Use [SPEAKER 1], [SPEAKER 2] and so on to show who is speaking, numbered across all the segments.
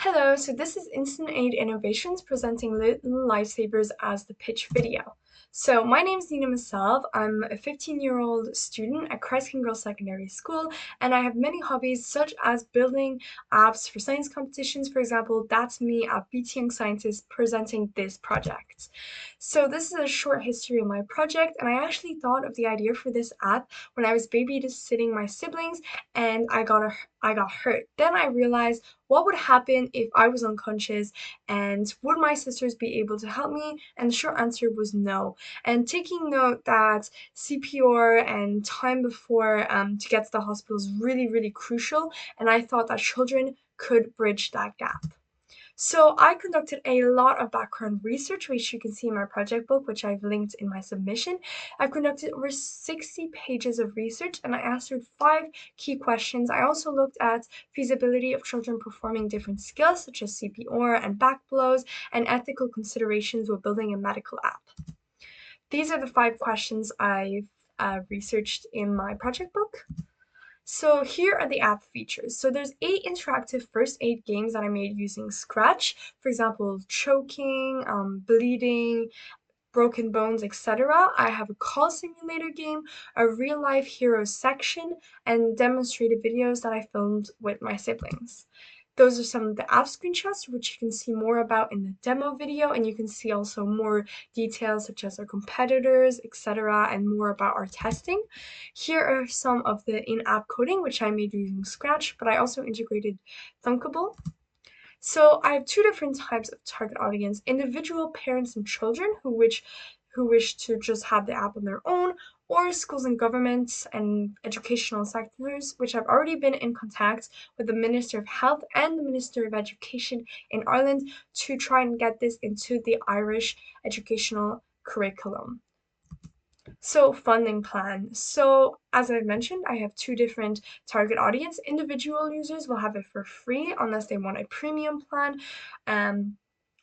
[SPEAKER 1] Hello, so this is Instant Aid Innovations presenting Little Lifesavers as the pitch video. So my name is Nina Masalv. I'm a 15-year-old student at Christ King Girls Secondary School, and I have many hobbies such as building apps for science competitions. For example, that's me at BT Young Scientist presenting this project. So this is a short history of my project, and I actually thought of the idea for this app when I was babysitting my siblings and I got hurt. Then I realized what would happen if I was unconscious and would my sisters be able to help me? And the short answer was no. And taking note that CPR and time before to get to the hospital is really crucial, and I thought that children could bridge that gap. So I conducted a lot of background research, which you can see in my project book, which I've linked in my submission. I've conducted over 60 pages of research and I answered 5 key questions. I also looked at feasibility of children performing different skills such as CPR and back blows and ethical considerations with building a medical app. These are the 5 questions I've researched in my project book. So here are the app features. So there's 8 interactive first aid games that I made using Scratch. For example, choking, bleeding, broken bones, etc. I have a call simulator game, a real life hero section, and demonstrated videos that I filmed with my siblings. Those are some of the app screenshots, which you can see more about in the demo video, and you can see also more details such as our competitors, etc., and more about our testing. Here are some of the in-app coding, which I made using Scratch, but I also integrated Thunkable. So I have 2 different types of target audience: individual parents and children who wish to just have the app on their own, or schools and governments and educational sectors, which I've already been in contact with the Minister of Health and the Minister of Education in Ireland to try and get this into the Irish educational curriculum. So funding plan. So as I've mentioned, I have 2 different target audience. Individual users will have it for free unless they want a premium plan.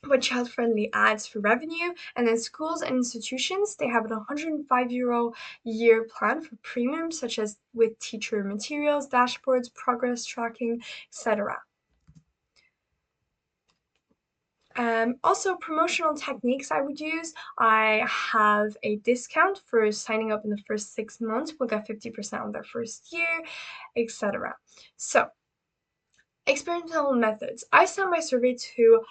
[SPEAKER 1] With child-friendly ads for revenue, and then schools and institutions, they have an €105 year plan for premium, such as with teacher materials, dashboards, progress tracking, etc. Also, promotional techniques I would use. I have a discount for signing up in the first 6 months. We'll get 50% on their first year, etc. So, experimental methods. I sent my survey to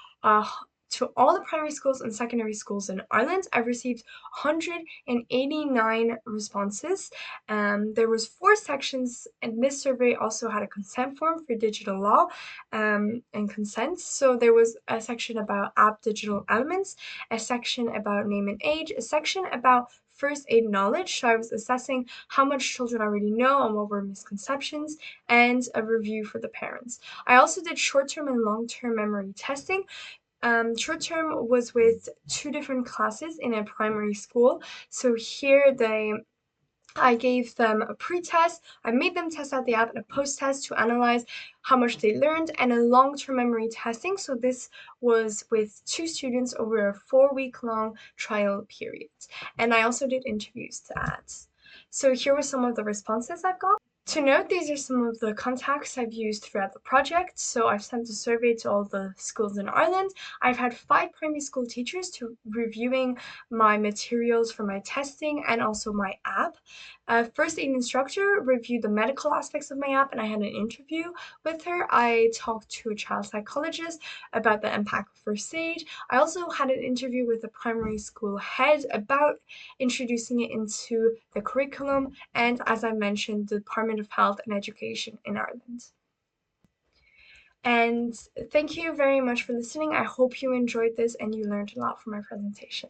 [SPEAKER 1] all the primary schools and secondary schools in Ireland. I've received 189 responses. There was 4 sections, and this survey also had a consent form for digital law and consent. So there was a section about app digital elements, a section about name and age, a section about first aid knowledge. So I was assessing how much children already know and what were misconceptions, and a review for the parents. I also did short-term and long-term memory testing. Short-term was with 2 different classes in a primary school. So here I gave them a pre-test, I made them test out the app, and a post-test to analyze how much they learned, and a long-term memory testing. So this was with 2 students over a 4-week-long trial period. And I also did interviews to add. So here were some of the responses I've got. To note, these are some of the contacts I've used throughout the project. So I've sent a survey to all the schools in Ireland. I've had 5 primary school teachers to reviewing my materials for my testing and also my app. A first aid instructor reviewed the medical aspects of my app, and I had an interview with her. I talked to a child psychologist about the impact of first aid. I also had an interview with the primary school head about introducing it into the curriculum, and as I mentioned, the Department of Health and Education in Ireland. And thank you very much for listening. I hope you enjoyed this and you learned a lot from my presentation.